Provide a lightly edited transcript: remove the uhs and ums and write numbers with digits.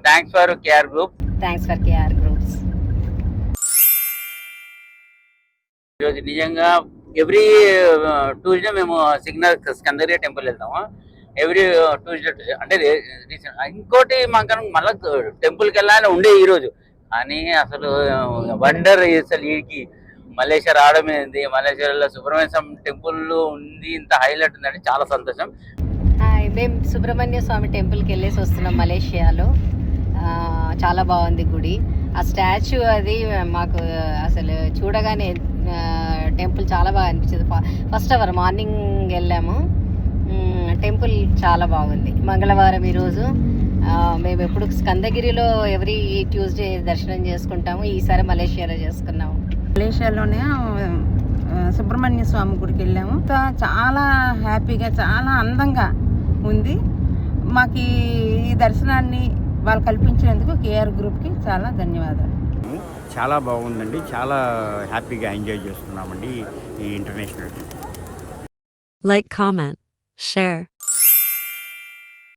Thanks for KR group. Thanks for KR groups. ఈరోజు నిజంగా every Tuesday మేము Skandagiri temple వెళ్తాము. ఎవ్రీ ట్యూస్డే అంటే రీసెంట్ ఇంకోటి మాకు మళ్ళీ టెంపుల్కి వెళ్ళాలని ఉండే ఈరోజు, కానీ అసలు వండర్ అసలు వీడికి మలేషియా రావడం ఏంది, మలేషియాలో సుబ్రహ్మణ్య స్వామి టెంపుల్ ఉంది, ఇంత హైలైట్ ఉందంటే చాలా సంతోషం. మేము సుబ్రహ్మణ్య స్వామి టెంపుల్కి వెళ్ళేసి వస్తున్నాం మలేషియాలో. చాలా బాగుంది గుడి, ఆ స్టాచ్యూ అది మాకు అసలు చూడగానే టెంపుల్ చాలా బాగా అనిపించింది. ఫస్ట్ అవర్ మార్నింగ్ వెళ్ళాము, టెంపుల్ చాలా బాగుంది. మంగళవారం ఈరోజు మేము ఎప్పుడు స్కందగిరిలో ఎవ్రీ ట్యూస్డే దర్శనం చేసుకుంటాము, ఈసారి మలేషియాలో చేసుకున్నాము. మలేషియాలోనే సుబ్రహ్మణ్య స్వామి గుడికి వెళ్ళాము. చాలా హ్యాపీగా చాలా అందంగా ఉంది. మాకు ఈ దర్శనాన్ని వాళ్ళు కల్పించినందుకు కేఆర్ గ్రూప్కి చాలా ధన్యవాదాలు. చాలా బాగుందండి, చాలా హ్యాపీగా ఎంజాయ్ చేస్తున్నామండి ఈ ఇంటర్నేషనల్. Like, comment, share.